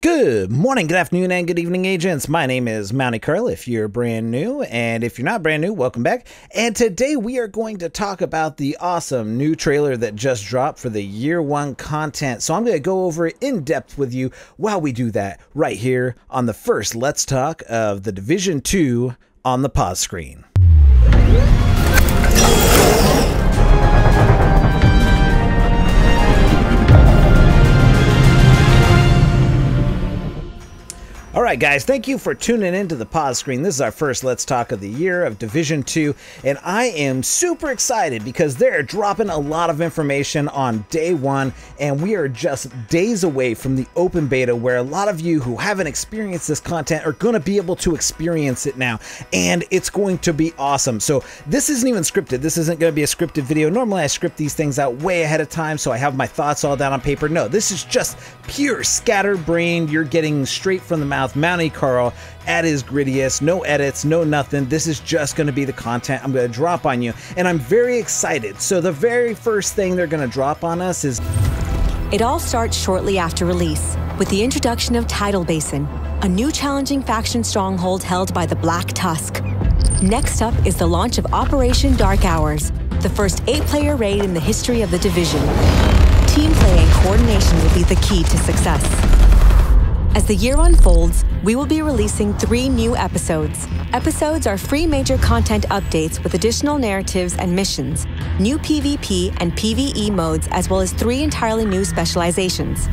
Good morning, good afternoon, and good evening, agents. My name is Mounty Curl if you're brand new, and if you're not brand new, welcome back. And today we are going to talk about the awesome new trailer that just dropped for the Year 1 content. So I'm going to go over it in depth with you while we do that right here on the first Let's Talk of The Division 2 on the pause screen. Alright guys, thank you for tuning into the pause screen. This is our first Let's Talk of the year of Division 2, and I am super excited because they're dropping a lot of information on day 1, and we are just days away from the open beta where a lot of you who haven't experienced this content are going to be able to experience it now, and it's going to be awesome. So this isn't even scripted. This isn't going to be a scripted video. Normally I script these things out way ahead of time so I have my thoughts all down on paper. No, this is just pure scatterbrained. You're getting straight from the mouth. Mounty Carl at his grittiest, no edits, no nothing. This is just going to be the content I'm going to drop on you, and I'm very excited. So the very first thing they're going to drop on us is... It all starts shortly after release, with the introduction of TIDAL BASIN, a new challenging faction stronghold held by the Black Tusk. Next up is the launch of Operation Dark Hours, the first 8-player raid in the history of the Division. Team play and coordination will be the key to success. As the year unfolds, we will be releasing 3 new episodes. Episodes are free major content updates with additional narratives and missions, new PvP and PvE modes, as well as 3 entirely new specializations.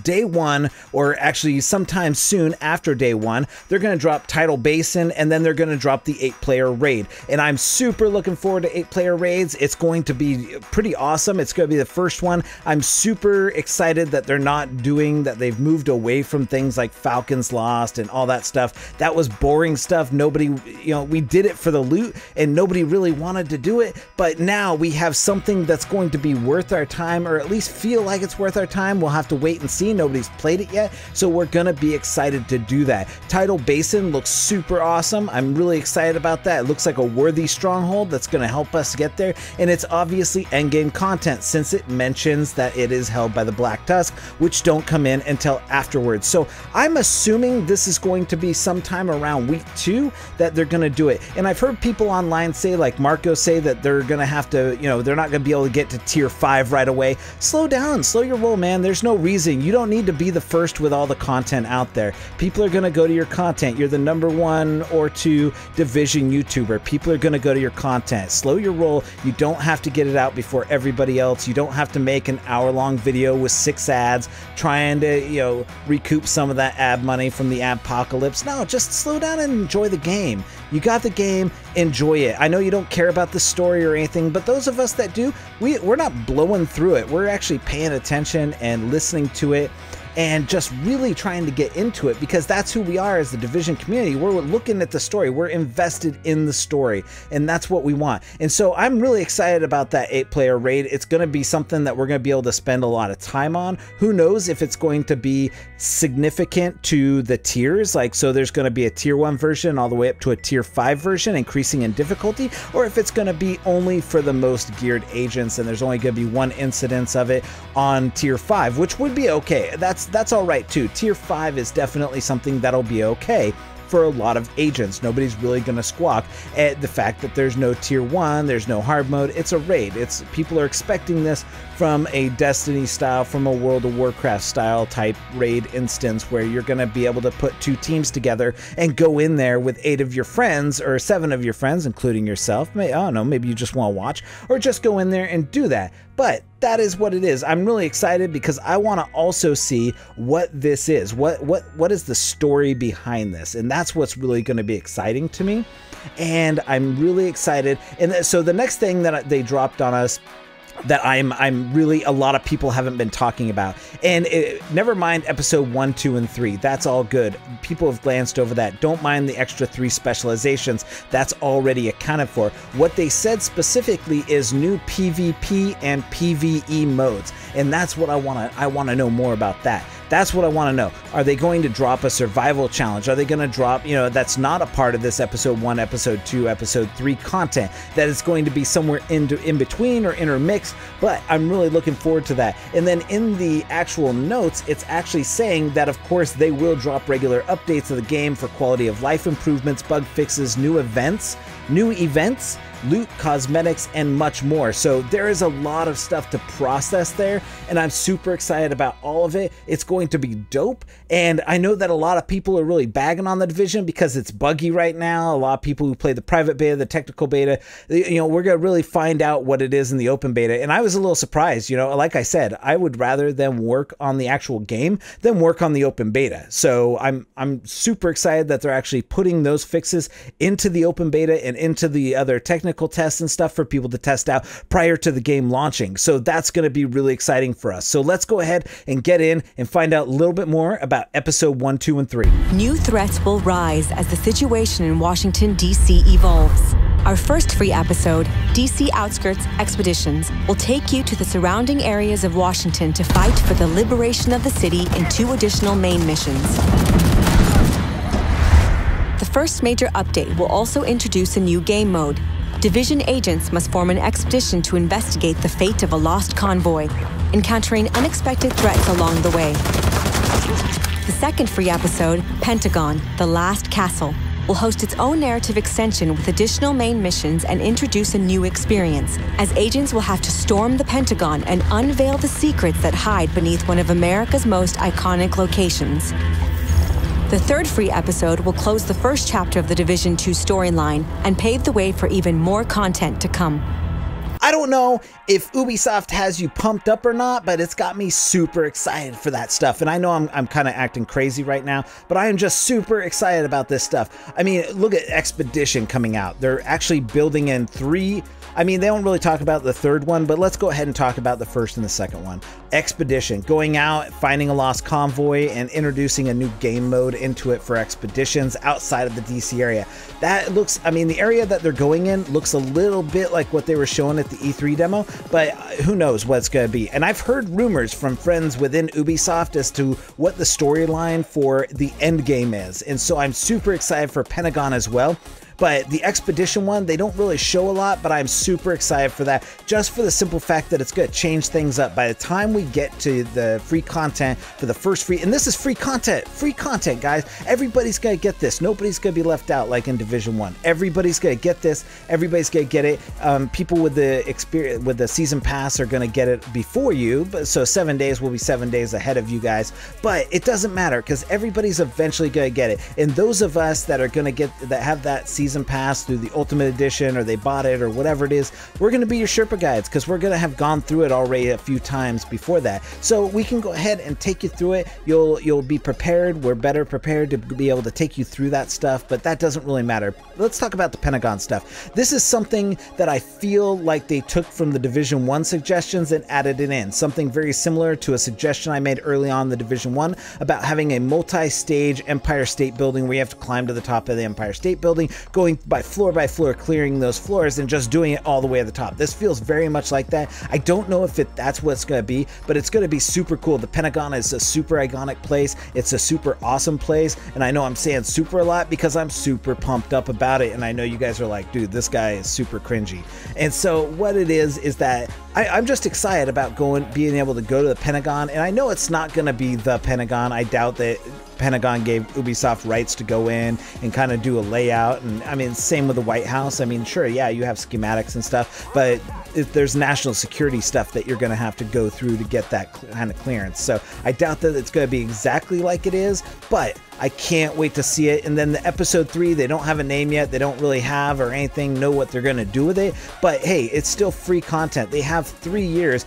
Day 1, or actually sometime soon after day 1, they're going to drop TIDAL BASIN, and then they're going to drop the 8-player raid. And I'm super looking forward to 8-player raids. It's going to be pretty awesome. It's going to be the first one. I'm super excited that they're not doing that. They've moved away from things like Falcons Lost and all that stuff. That was boring stuff. Nobody, we did it for the loot and nobody really wanted to do it. But now we have something that's going to be worth our time, or at least feel like it's worth our time. We'll have to wait and see. Nobody's played it yet, so we're gonna be excited to do that. TIDAL BASIN looks super awesome. I'm really excited about that. It looks like a worthy stronghold that's gonna help us get there, and it's obviously endgame content since it mentions that it is held by the Black Tusk, which don't come in until afterwards. So I'm assuming this is going to be sometime around week 2 that they're gonna do it. And I've heard people online say, like Marco say, that they're gonna have to, they're not gonna be able to get to tier 5 right away. Slow down, slow your roll, man. There's no reason. You don't need to be the first with all the content out there. People are going to go to your content. You're the #1 or 2 Division YouTuber. People are going to go to your content. Slow your roll. You don't have to get it out before everybody else. You don't have to make an hour-long video with 6 ads trying to, recoup some of that ad money from the adpocalypse. No, just slow down and enjoy the game. You got the game, enjoy it. I know you don't care about the story or anything, but those of us that do, we're not blowing through it. We're actually paying attention and listening to it, and just really trying to get into it, because that's who we are as the Division community. We're looking at the story. We're invested in the story, and that's what we want. And so I'm really excited about that 8-player raid. It's going to be something that we're going to be able to spend a lot of time on. Who knows if it's going to be significant to the tiers, so there's going to be a tier 1 version all the way up to a tier 5 version, increasing in difficulty, or if it's going to be only for the most geared agents, and there's only going to be 1 incidence of it on tier 5, which would be okay. That's all right too. Tier 5 is definitely something that'll be okay for a lot of agents. Nobody's really going to squawk at the fact that there's no tier 1, there's no hard mode. It's a raid. People are expecting this from a Destiny style, from a World of Warcraft style type raid instance, where you're going to be able to put 2 teams together and go in there with 8 of your friends, or 7 of your friends, including yourself. I don't know, maybe you just want to watch, or just go in there and do that. But that is what it is. I'm really excited because I want to also see what this is. What is the story behind this? And that's what's really going to be exciting to me. And I'm really excited. And so the next thing that they dropped on us that I'm really, a lot of people haven't been talking about, and never mind episode 1, 2, and 3. That's all good. People have glanced over that. Don't mind the extra 3 specializations. That's already accounted for. What they said specifically is new PvP and PvE modes, and that's what I want to know more about that. That's what I want to know. Are they going to drop a survival challenge? Are they going to drop, that's not a part of this episode 1, episode 2, episode 3 content, that it's going to be somewhere in between or intermixed? But I'm really looking forward to that. And then in the actual notes, it's actually saying that of course they will drop regular updates of the game for quality of life improvements, bug fixes, new events, loot, cosmetics, and much more. So there is a lot of stuff to process there, and I'm super excited about all of it. It's going to be dope, and I know that a lot of people are really bagging on the Division because it's buggy right now. A lot of people who play the private beta, the technical beta, we're gonna really find out what it is in the open beta. And I was a little surprised, like I said, I would rather them work on the actual game than work on the open beta. So I'm super excited that they're actually putting those fixes into the open beta and into the other technical tests and stuff for people to test out prior to the game launching. So that's going to be really exciting for us. So let's go ahead and get in and find out a little bit more about episode 1, 2, and 3. New threats will rise as the situation in Washington, D.C. evolves. Our first free episode, DC Outskirts Expeditions, will take you to the surrounding areas of Washington to fight for the liberation of the city in 2 additional main missions. The first major update will also introduce a new game mode. Division agents must form an expedition to investigate the fate of a lost convoy, encountering unexpected threats along the way. The second free episode, Pentagon, The Last Castle, will host its own narrative extension with additional main missions and introduce a new experience, as agents will have to storm the Pentagon and unveil the secrets that hide beneath one of America's most iconic locations. The third free episode will close the first chapter of the Division 2 storyline and pave the way for even more content to come. I don't know if Ubisoft has you pumped up or not, but it's got me super excited for that stuff. And I know I'm kind of acting crazy right now, but I am just super excited about this stuff. I mean, look at Expedition coming out. They're actually building in 3. I mean, they don't really talk about the third one, but let's go ahead and talk about the first and the second one. Expedition, going out, finding a lost convoy, and introducing a new game mode into it for expeditions outside of the DC area. That looks, I mean, the area that they're going in looks a little bit like what they were showing at the E3 demo, but who knows what it's going to be. And I've heard rumors from friends within Ubisoft as to what the storyline for the end game is. And so I'm super excited for Pentagon as well. But the Expedition one, they don't really show a lot, but I'm super excited for that, just for the simple fact that it's going to change things up. By the time we get to the free content for the first free, and this is free content, guys. Everybody's going to get this. Nobody's going to be left out like in Division 1. Everybody's going to get this. Everybody's going to get it. People with the experience, with the season pass are going to get it before you, but so 7 days will be 7 days ahead of you guys. But it doesn't matter because everybody's eventually going to get it. And those of us that are going to get, that have that season pass through the Ultimate Edition, or they bought it, or whatever it is, we're going to be your Sherpa guides because we're going to have gone through it already a few times before that. So we can go ahead and take you through it. You'll be prepared. We're better prepared to be able to take you through that stuff, but that doesn't really matter. Let's talk about the Pentagon stuff. This is something that I feel like they took from the Division 1 suggestions and added it in. Something very similar to a suggestion I made early on in the Division 1 about having a multi-stage Empire State Building where you have to climb to the top of the Empire State Building, going by floor, clearing those floors and just doing it all the way to the top. This feels very much like that. I don't know if that's what it's going to be, but it's going to be super cool. The Pentagon is a super iconic place. It's a super awesome place, and I know I'm saying super a lot because I'm super pumped up about it, and I know you guys are like, dude, this guy is super cringy. And so what it is that I'm just excited about being able to go to the Pentagon, and I know it's not going to be the Pentagon. I doubt that Pentagon gave Ubisoft rights to go in and kind of do a layout. And I mean, same with the White House. I mean, sure, yeah, you have schematics and stuff, but there's national security stuff that you're going to have to go through to get that kind of clearance. So I doubt that it's going to be exactly like it is, but I can't wait to see it. And then the episode 3, they don't have a name yet. They don't really have or anything know what they're going to do with it. But hey, it's still free content. They have 3 years.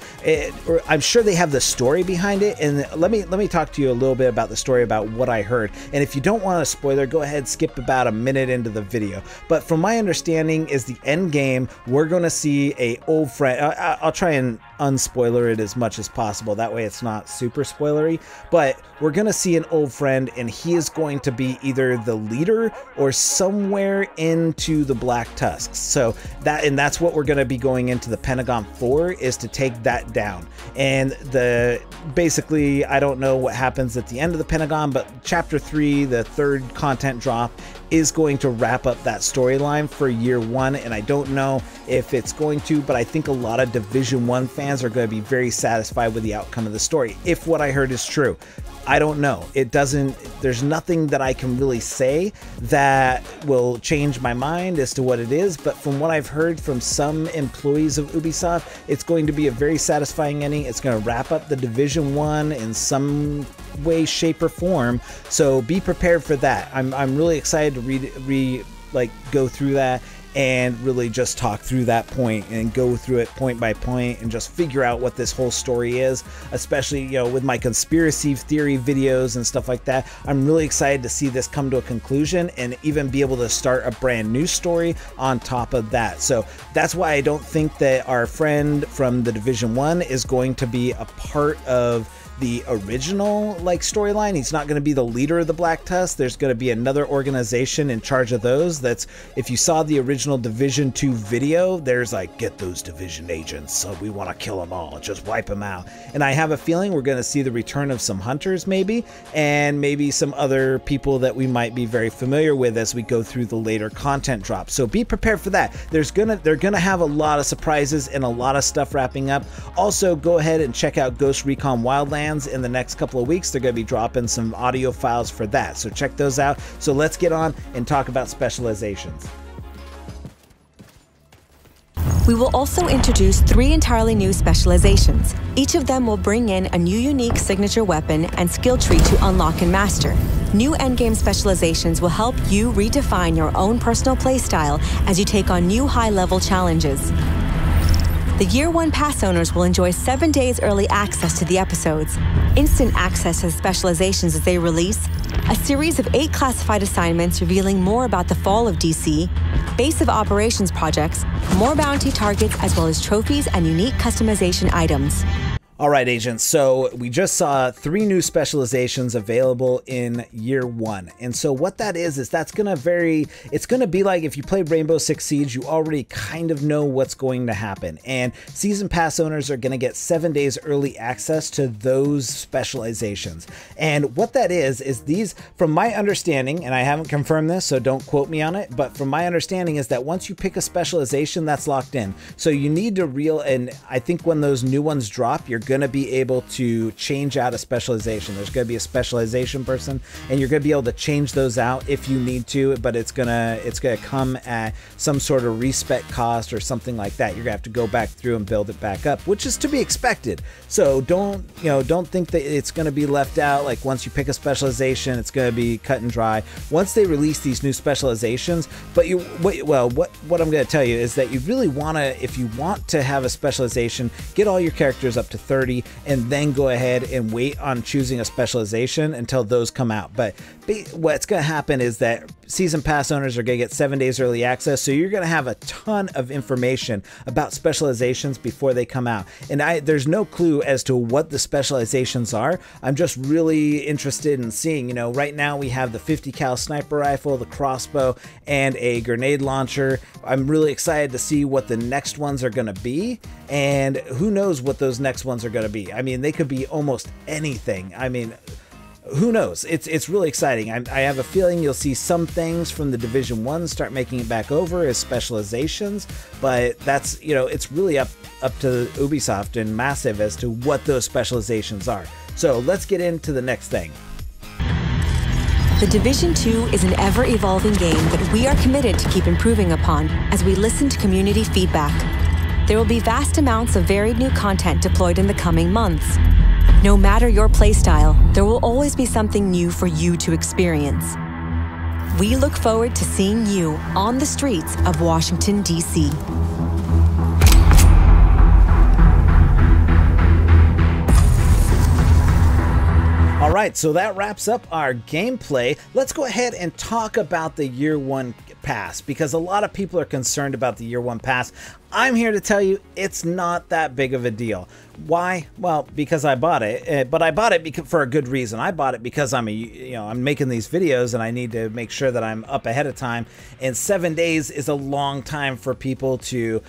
I'm sure they have the story behind it. And let me talk to you a little bit about the story, about what I heard. And if you don't want a spoiler, go ahead, skip about a minute into the video. But from my understanding is the end game, we're going to see a old friend. I'll try and unspoiler it as much as possible. That way it's not super spoilery. But we're going to see an old friend, and he is going to be either the leader or somewhere into the Black Tusks. So that's what we're going to be going into the Pentagon for, is to take that down. And basically, I don't know what happens at the end of the Pentagon, but Chapter 3, the third content drop, is going to wrap up that storyline for year 1, and I don't know if it's going to, but I think a lot of Division 1 fans are going to be very satisfied with the outcome of the story, if what I heard is true. I don't know. There's nothing that I can really say that will change my mind as to what it is, but from what I've heard from some employees of Ubisoft, it's going to be a very satisfying ending. It's going to wrap up the Division 1 in some way, shape, or form, so be prepared for that. I'm really excited to go through that and really just talk through that point and go through it point by point and just figure out what this whole story is, especially, you know, with my conspiracy theory videos and stuff like that. I'm really excited to see this come to a conclusion and even be able to start a brand new story on top of that. So that's why I don't think that our friend from the Division 1 is going to be a part of the original storyline. He's not going to be the leader of the Black Tusk. There's going to be another organization in charge of those. That's, if you saw the original Division 2 video, there's get those Division agents, so we want to kill them all, just wipe them out. And I have a feeling we're going to see the return of some hunters maybe, and maybe some other people that we might be very familiar with as we go through the later content drops. So be prepared for that. They're gonna have a lot of surprises and a lot of stuff wrapping up. Also, go ahead and check out Ghost Recon Wildlands. In the next couple of weeks, they're going to be dropping some audio files for that, so check those out. So let's get on and talk about specializations. We will also introduce 3 entirely new specializations. Each of them will bring in a new unique signature weapon and skill tree to unlock and master. New endgame specializations will help you redefine your own personal playstyle as you take on new high-level challenges. The Year 1 Pass owners will enjoy 7 days early access to the episodes, instant access to specializations as they release, a series of 8 classified assignments revealing more about the fall of DC, base of operations projects, more bounty targets, as well as trophies and unique customization items. All right, agents, so we just saw 3 new specializations available in Year 1. And so what that is that's going to vary. It's going to be like if you played Rainbow Six Siege, you already kind of know what's going to happen. And Season Pass owners are going to get 7 days early access to those specializations. And what that is these, from my understanding, and I haven't confirmed this, so don't quote me on it, but from my understanding is that once you pick a specialization, that's locked in. So you need to and I think when those new ones drop, you're going to be able to change out a specialization. There's going to be a specialization person, and you're going to be able to change those out if you need to, but it's gonna come at some sort of respec cost or something like that. You're gonna have to go back through and build it back up, which is to be expected. So don't think that it's going to be left out. Like once you pick a specialization, it's going to be cut and dry once they release these new specializations. But what I'm going to tell you is that you really want to, if you want to have a specialization, get all your characters up to 30 and then go ahead and wait on choosing a specialization until those come out. But what's going to happen is that Season Pass owners are going to get 7 days early access, so you're going to have a ton of information about specializations before they come out. And there's no clue as to what the specializations are. I'm just really interested in seeing, right now we have the 50 cal sniper rifle, the crossbow, and a grenade launcher. I'm really excited to see what the next ones are going to be, and who knows what those next ones are going to be. I mean, they could be almost anything. I mean, who knows? It's really exciting. I have a feeling you'll see some things from the Division 1 start making it back over as specializations, but that's, it's really up to Ubisoft and Massive as to what those specializations are. So let's get into the next thing. The Division 2 is an ever-evolving game that we are committed to keep improving upon as we listen to community feedback. There will be vast amounts of varied new content deployed in the coming months. No matter your playstyle, there will always be something new for you to experience. We look forward to seeing you on the streets of Washington, D.C. All right, so that wraps up our gameplay. Let's go ahead and talk about the Year 1 pass, because a lot of people are concerned about the year one pass. I'm here to tell you it's not that big of a deal. Why? Well, because I bought it, but I bought it for a good reason. I bought it because I'm making these videos and I need to make sure that I'm up ahead of time. And 7 days is a long time for people to,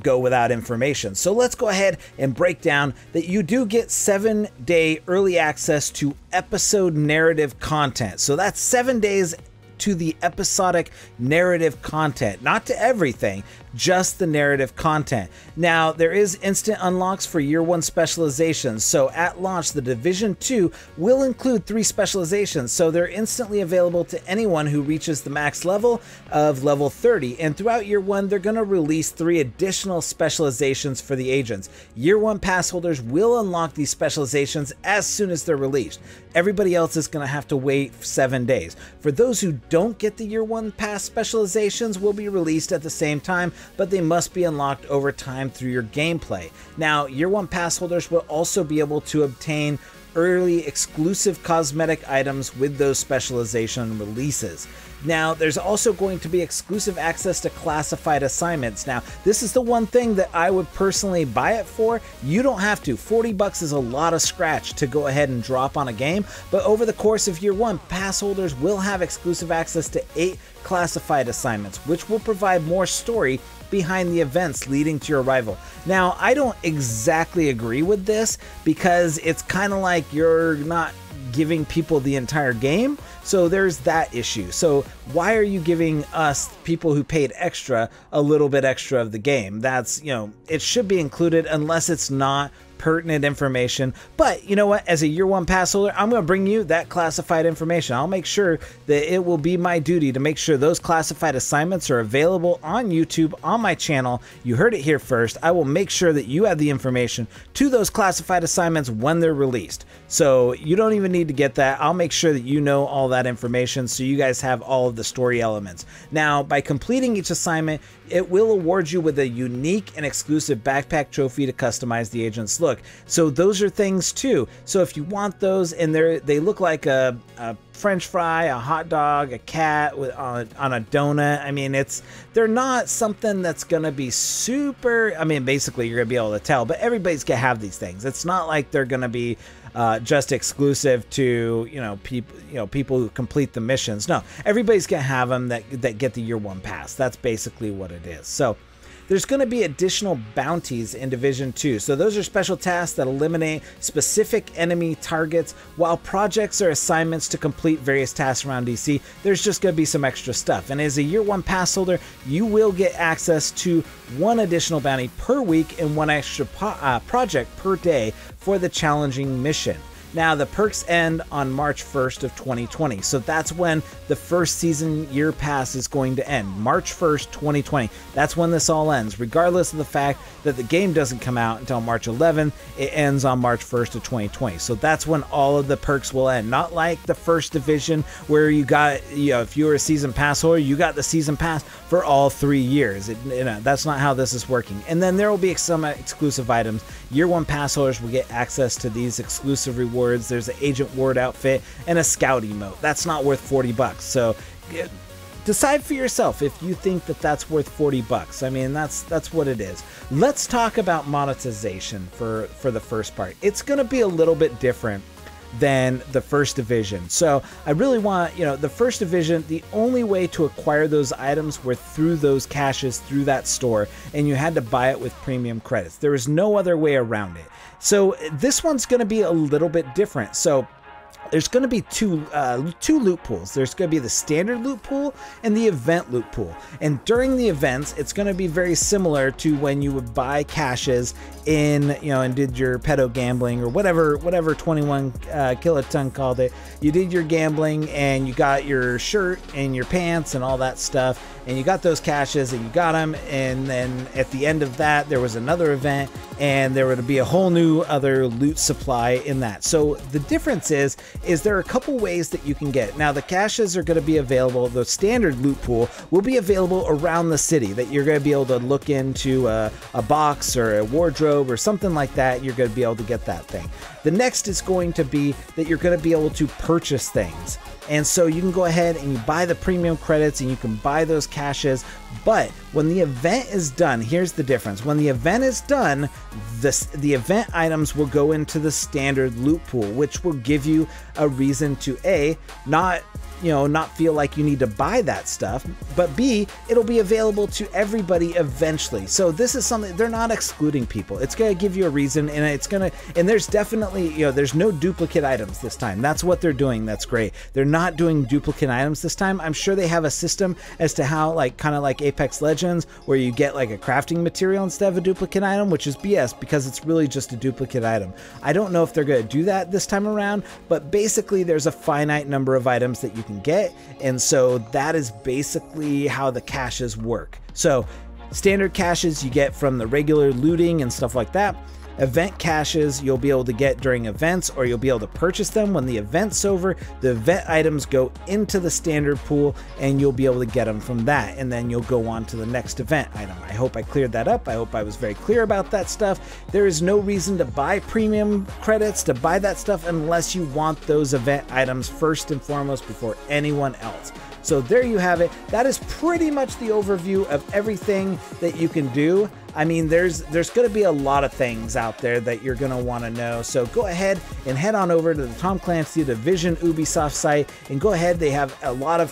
go without information. So let's go ahead and break down that you do get 7-day early access to episode narrative content. So that's 7 days to the episodic narrative content, not to everything, just the narrative content. Now, there is instant unlocks for year one specializations. So at launch, the Division 2 will include 3 specializations. So they're instantly available to anyone who reaches the max level of level 30. And throughout year one, they're going to release 3 additional specializations for the agents. Year one pass holders will unlock these specializations as soon as they're released. Everybody else is going to have to wait 7 days. For those who don't get the year one pass specializations, will be released at the same time, but they must be unlocked over time through your gameplay. Now, year one pass holders will also be able to obtain early exclusive cosmetic items with those specialization releases. Now, there's also going to be exclusive access to classified assignments. Now, this is the one thing that I would personally buy it for. You don't have to. 40 bucks is a lot of scratch to go ahead and drop on a game, but over the course of year one, pass holders will have exclusive access to 8 classified assignments, which will provide more story behind the events leading to your arrival. Now, I don't exactly agree with this because it's kind of like you're not giving people the entire game. So there's that issue. So why are you giving us, people who paid extra, a little bit extra of the game? That's, it should be included unless it's not pertinent information. But you know what, as a year one pass holder, I'm going to bring you that classified information. I'll make sure that it will be my duty to make sure those classified assignments are available on YouTube, on my channel. You heard it here first. I will make sure that you have the information to those classified assignments when they're released. So you don't even need to get that. I'll make sure that you know all that information so you guys have all of the story elements. Now, by completing each assignment, it will award you with a unique and exclusive backpack trophy to customize the agent's look. So those are things too. So if you want those, and they look like a French fry, a hot dog, a cat on a donut. I mean, they're not something that's gonna be super. I mean, basically you're gonna be able to tell, but everybody's gonna have these things. It's not like they're gonna be just exclusive to people who complete the missions. No, everybody's gonna have them that get the year one pass. That's basically what it is. So there's going to be additional bounties in Division 2. So those are special tasks that eliminate specific enemy targets, while projects or assignments to complete various tasks around DC. There's just going to be some extra stuff. And as a year one pass holder, you will get access to 1 additional bounty per week and 1 extra project per day for the challenging mission. Now, the perks end on March 1st of 2020. So that's when the first season year pass is going to end. March 1st, 2020. That's when this all ends. Regardless of the fact that the game doesn't come out until March 11th, it ends on March 1st of 2020. So that's when all of the perks will end. Not like the first division where you got, if you were a season pass holder, you got the season pass for all 3 years. That's not how this is working. And then there will be some exclusive items. Year one pass holders will get access to these exclusive rewards. There's an Agent Ward outfit and a Scout emote. That's not worth 40 bucks. So decide for yourself if you think that that's worth 40 bucks. I mean, that's what it is. Let's talk about monetization for the first part. It's going to be a little bit different than the first division. So I really want, the first division, the only way to acquire those items were through those caches, through that store, and you had to buy it with premium credits. There was no other way around it. So this one's going to be a little bit different. So there's going to be two loot pools. There's going to be the standard loot pool and the event loot pool. And during the events, it's going to be very similar to when you would buy caches in, and did your pedo gambling or whatever 21 Kiloton called it. You did your gambling and you got your shirt and your pants and all that stuff. And you got those caches and you got them. And then at the end of that, there was another event and there would be a whole new other loot supply in that. So the difference is there are a couple ways that you can get it. Now, the caches are going to be available. The standard loot pool will be available around the city, that you're going to be able to look into a box or a wardrobe or something like that. You're going to be able to get that thing. The next is going to be that you're going to be able to purchase things. And so you can go ahead and you buy the premium credits and you can buy those caches. But when the event is done, here's the difference. When the event is done, the event items will go into the standard loot pool, which will give you a reason to A, not feel like you need to buy that stuff, but B, it'll be available to everybody eventually. So this is something, they're not excluding people. It's going to give you a reason, and there's definitely, there's no duplicate items this time. That's what they're doing. That's great. They're not doing duplicate items this time. I'm sure they have a system as to how, like, kind of like Apex Legends, where you get like a crafting material instead of a duplicate item, which is BS because it's really just a duplicate item. I don't know if they're going to do that this time around, but basically there's a finite number of items that you can get, and so that is basically how the caches work. So standard caches you get from the regular looting and stuff like that. Event caches you'll be able to get during events, or you'll be able to purchase them when the event's over. The event items go into the standard pool and you'll be able to get them from that, and then you'll go on to the next event item. I hope I cleared that up. I hope I was very clear about that stuff. There is no reason to buy premium credits, to buy that stuff, unless you want those event items first and foremost before anyone else. So there you have it. That is pretty much the overview of everything that you can do. I mean, there's going to be a lot of things out there that you're going to want to know. So go ahead and head on over to the Tom Clancy Division Ubisoft site and go ahead. They have a lot of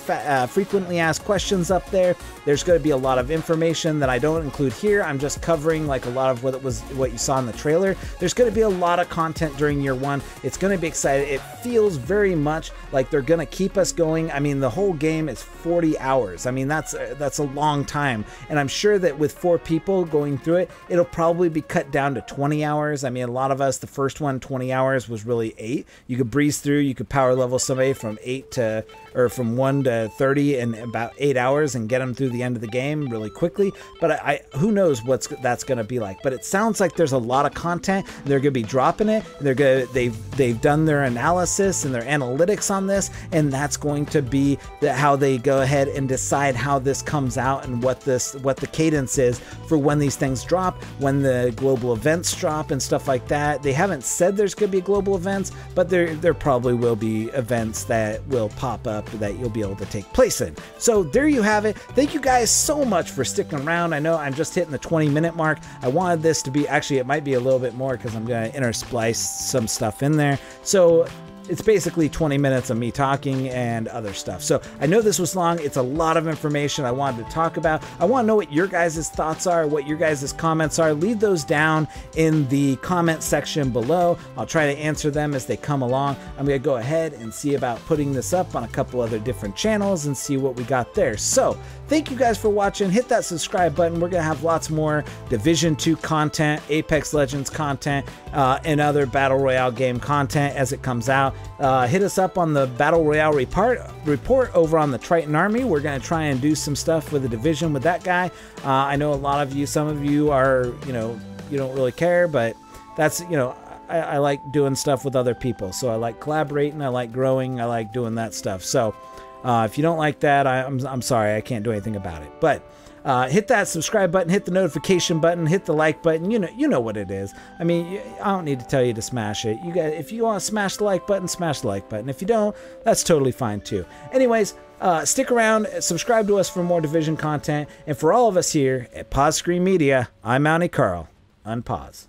frequently asked questions up there. There's going to be a lot of information that I don't include here. I'm just covering like a lot of what you saw in the trailer. There's going to be a lot of content during year one. It's going to be exciting. It feels very much like they're going to keep us going. I mean, the whole game is 40 hours. I mean, that's a long time. And I'm sure that with 4 people going through it, it'll probably be cut down to 20 hours. I mean, a lot of us, the first one, 20 hours was really 8. You could breeze through, you could power level somebody from 1 to 30 in about 8 hours and get them through the end of the game really quickly. But who knows what that's going to be like. But it sounds like there's a lot of content. They're going to be dropping it. They've done their analysis and their analytics on this, and that's going to be how they go ahead and decide how this comes out and what the cadence is for when these things drop, when the global events drop and stuff like that. They haven't said there's going to be global events, but there probably will be events that will pop up that you'll be able to take place in. So there you have it. Thank you guys so much for sticking around. I know I'm just hitting the 20-minute mark. I wanted this to be, actually it might be a little bit more because I'm going to intersplice some stuff in there. So it's basically 20 minutes of me talking and other stuff. So I know this was long. It's a lot of information I wanted to talk about. I want to know what your guys' thoughts are, what your guys' comments are. Leave those down in the comment section below. I'll try to answer them as they come along. I'm going to go ahead and see about putting this up on a couple other different channels and see what we got there. So thank you guys for watching. Hit that subscribe button. We're going to have lots more Division 2 content, Apex Legends content, and other Battle Royale game content as it comes out. Hit us up on the Battle Royale report over on the Triton Army. We're going to try and do some stuff with the Division with that guy. I know a lot of you, some of you are, you don't really care, but that's, I like doing stuff with other people. So I like collaborating, I like growing, I like doing that stuff. So if you don't like that, I'm sorry, I can't do anything about it. But hit that subscribe button, hit the notification button, hit the like button. You know what it is. I mean, I don't need to tell you to smash it. You guys, if you want to smash the like button, smash the like button. If you don't, that's totally fine too. Anyways, stick around, subscribe to us for more Division content. And for all of us here at Pause Screen Media, I'm Mountie Carl. Unpause.